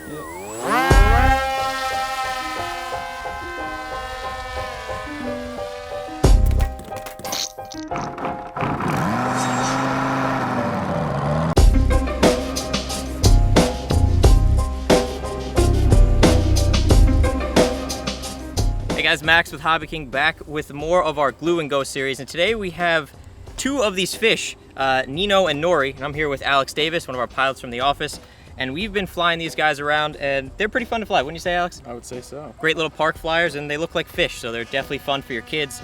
Hey guys, Max with HobbyKing back with more of our Glue and Go series, and today we have two of these fish, Nino and Nori, and I'm here with Alex Davis, one of our pilots from the office, and we've been flying these guys around, and they're pretty fun to fly, wouldn't you say, Alex? I would say so. Great little park flyers, and they look like fish, so they're definitely fun for your kids.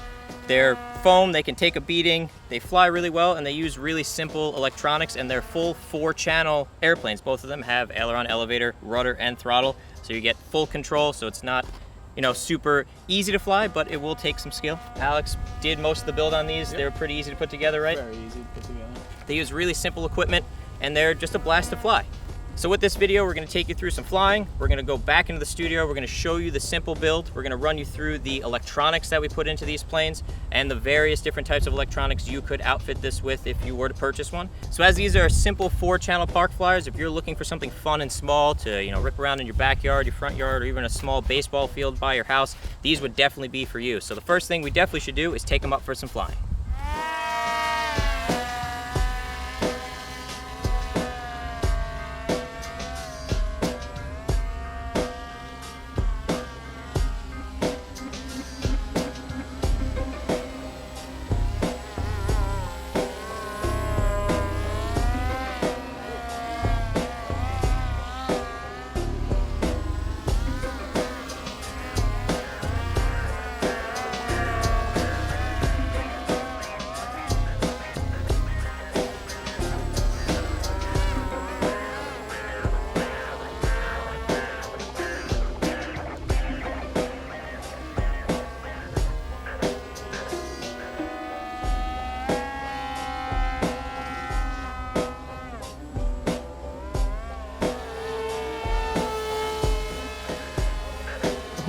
They're foam, they can take a beating, they fly really well, and they use really simple electronics, and they're full 4-channel airplanes. Both of them have aileron, elevator, rudder, and throttle, so you get full control, so it's not, you know, super easy to fly, but it will take some skill. Alex did most of the build on these. Yep. They were pretty easy to put together, right? Very easy to put together. They use really simple equipment, and they're just a blast to fly. So with this video, we're gonna take you through some flying. We're gonna go back into the studio. We're gonna show you the simple build. We're gonna run you through the electronics that we put into these planes and the various different types of electronics you could outfit this with if you were to purchase one. So as these are simple 4-channel park flyers, if you're looking for something fun and small to, you know, rip around in your backyard, your front yard, or even a small baseball field by your house, these would definitely be for you. So the first thing we definitely should do is take them up for some flying.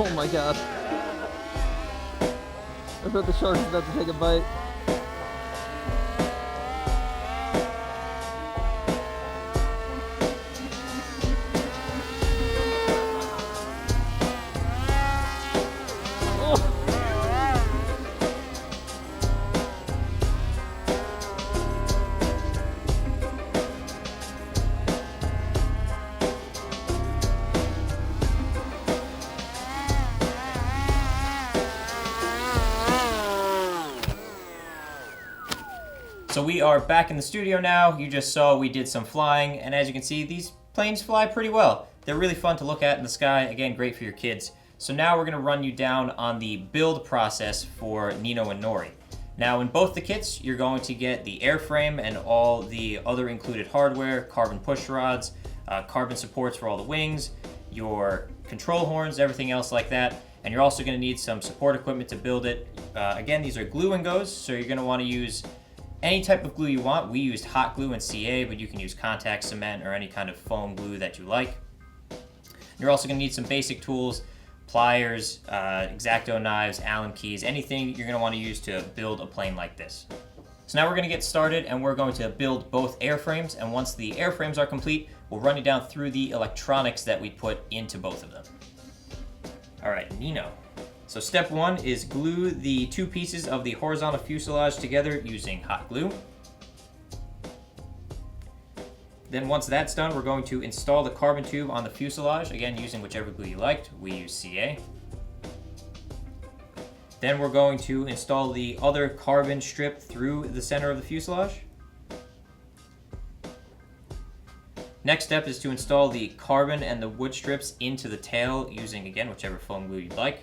Oh my god. I bet the shark's about to take a bite. So we are back in the studio now. You just saw we did some flying, and as you can see, these planes fly pretty well. They're really fun to look at in the sky. Again, great for your kids. So now we're gonna run you down on the build process for Nino and Nori. Now in both the kits, you're going to get the airframe and all the other included hardware, carbon push rods, carbon supports for all the wings, your control horns, everything else like that. And you're also gonna need some support equipment to build it. Again, these are glue and goes, so you're gonna wanna use any type of glue you want. We used hot glue and CA, but you can use contact cement or any kind of foam glue that you like. You're also gonna need some basic tools, pliers, X-Acto knives, Allen keys, anything you're gonna wanna use to build a plane like this. So now we're gonna get started, and we're going to build both airframes, and once the airframes are complete, we'll run you down through the electronics that we put into both of them. All right, Nino. So step 1 is glue the 2 pieces of the horizontal fuselage together using hot glue. Then once that's done, we're going to install the carbon tube on the fuselage, again using whichever glue you liked. We use CA. Then we're going to install the other carbon strip through the center of the fuselage. Next step is to install the carbon and the wood strips into the tail using, again, whichever foam glue you'd like.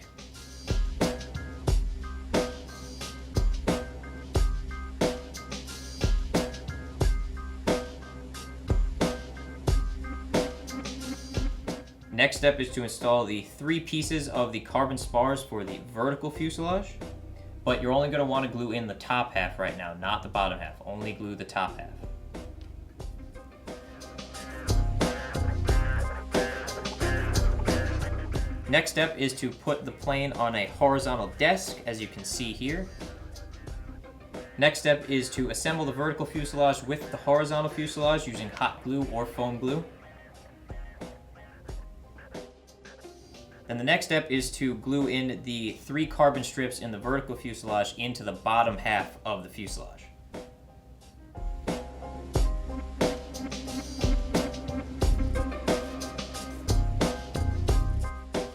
Next step is to install the 3 pieces of the carbon spars for the vertical fuselage, but you're only going to want to glue in the top half right now, not the bottom half. Only glue the top half. Next step is to put the plane on a horizontal desk, as you can see here. Next step is to assemble the vertical fuselage with the horizontal fuselage using hot glue or foam glue. Then the next step is to glue in the 3 carbon strips in the vertical fuselage into the bottom half of the fuselage.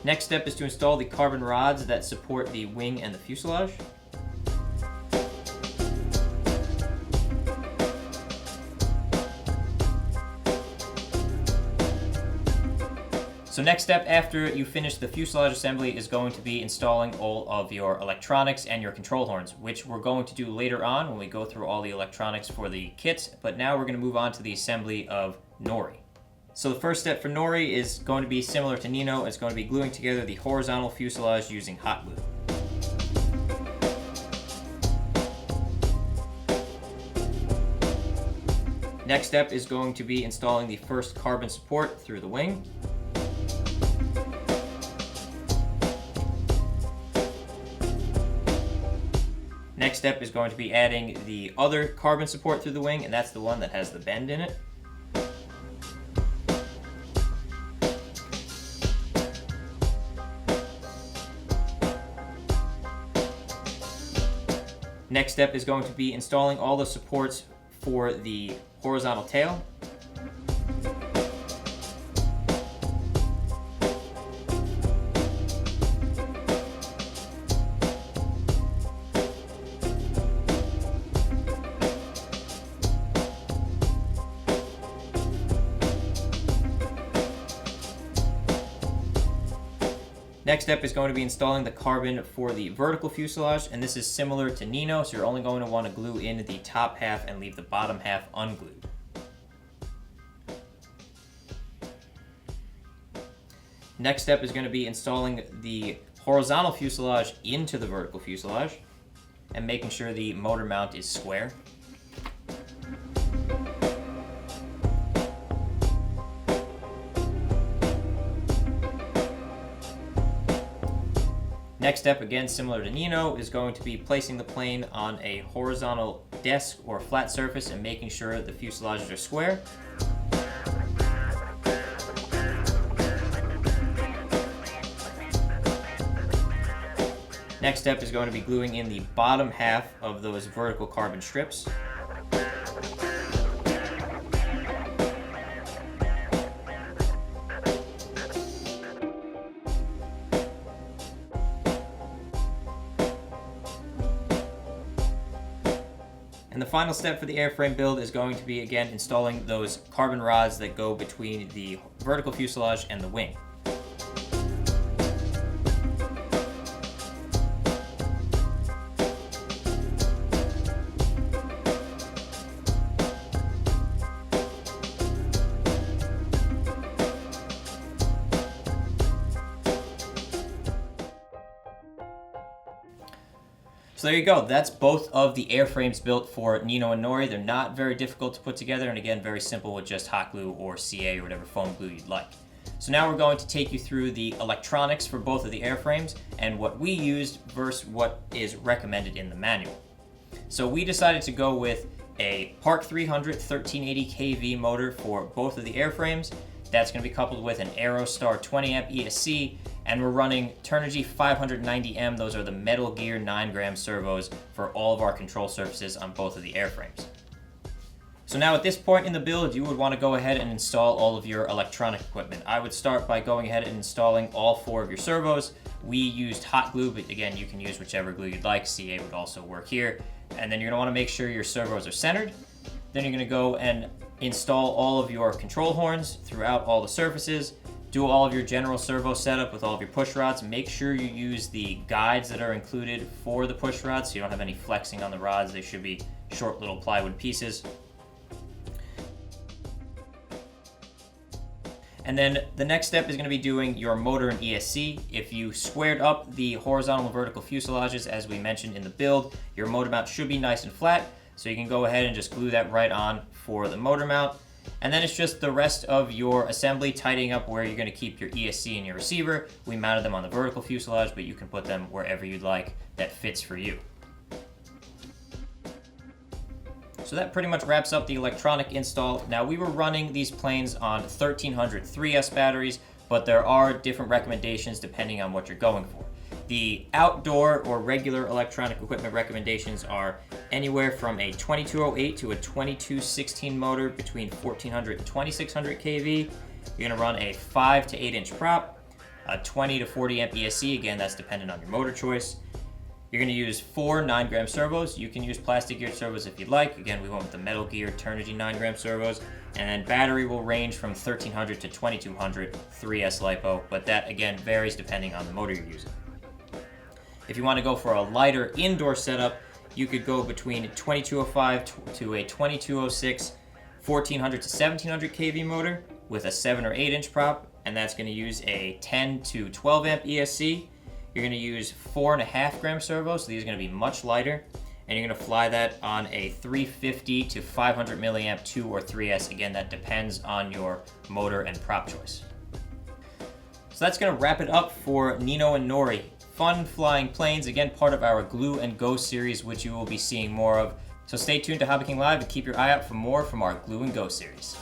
Next step is to install the carbon rods that support the wing and the fuselage. So next step after you finish the fuselage assembly is going to be installing all of your electronics and your control horns, which we're going to do later on when we go through all the electronics for the kits, but now we're going to move on to the assembly of Nori. So the first step for Nori is going to be similar to Nino. It's going to be gluing together the horizontal fuselage using hot glue. Next step is going to be installing the first carbon support through the wing. Next step is going to be adding the other carbon support through the wing, and that's the one that has the bend in it. Next step is going to be installing all the supports for the horizontal tail. Next step is going to be installing the carbon for the vertical fuselage, and this is similar to Nino, so you're only going to want to glue in the top half and leave the bottom half unglued. Next step is going to be installing the horizontal fuselage into the vertical fuselage and making sure the motor mount is square. Next step, again similar to Nino, is going to be placing the plane on a horizontal desk or flat surface and making sure the fuselages are square. Next step is going to be gluing in the bottom half of those vertical carbon strips. And the final step for the airframe build is going to be, again, installing those carbon rods that go between the vertical fuselage and the wing. So there you go. That's both of the airframes built for Nino and Nori. They're not very difficult to put together, and again, very simple with just hot glue or CA or whatever foam glue you'd like. So now we're going to take you through the electronics for both of the airframes and what we used versus what is recommended in the manual. So we decided to go with a Park 300 1380 kV motor for both of the airframes. That's going to be coupled with an Aerostar 20 amp ESC, and we're running Turnigy 590M. Those are the Metal Gear 9-gram servos for all of our control surfaces on both of the airframes. So now at this point in the build, you would want to go ahead and install all of your electronic equipment. I would start by going ahead and installing all 4 of your servos. We used hot glue, but again, you can use whichever glue you'd like. CA would also work here. And then you're going to want to make sure your servos are centered. Then you're going to go and install all of your control horns throughout all the surfaces. Do all of your general servo setup with all of your push rods. Make sure you use the guides that are included for the push rods so you don't have any flexing on the rods. They should be short little plywood pieces. And then the next step is going to be doing your motor and ESC. If you squared up the horizontal and vertical fuselages as we mentioned in the build, your motor mount should be nice and flat. So you can go ahead and just glue that right on for the motor mount. And then it's just the rest of your assembly, tidying up where you're going to keep your ESC and your receiver. We mounted them on the vertical fuselage, but you can put them wherever you'd like that fits for you. So that pretty much wraps up the electronic install. Now we were running these planes on 1300 3S batteries. but there are different recommendations depending on what you're going for. The outdoor or regular electronic equipment recommendations are anywhere from a 2208 to a 2216 motor between 1400 and 2600 kV. You're going to run a 5 to 8 inch prop, a 20 to 40 amp ESC, again that's dependent on your motor choice. You're going to use 4 9-gram servos. You can use plastic geared servos if you'd like. Again, we went with the metal geared Turnigy 9-gram servos. And then battery will range from 1300 to 2200 3S LiPo, but that again varies depending on the motor you're using. If you want to go for a lighter indoor setup, you could go between a 2205 to a 2206 1400 to 1700 kV motor with a 7 or 8 inch prop, and that's going to use a 10 to 12 amp ESC. You're going to use 4.5 gram servos, so these are going to be much lighter, and you're going to fly that on a 350 to 500 milliamp 2 or 3S. Again, that depends on your motor and prop choice. So that's going to wrap it up for Nino and Nori. Fun flying planes, again part of our Glue and Go series, which you will be seeing more of. So stay tuned to HobbyKing Live and keep your eye out for more from our Glue and Go series.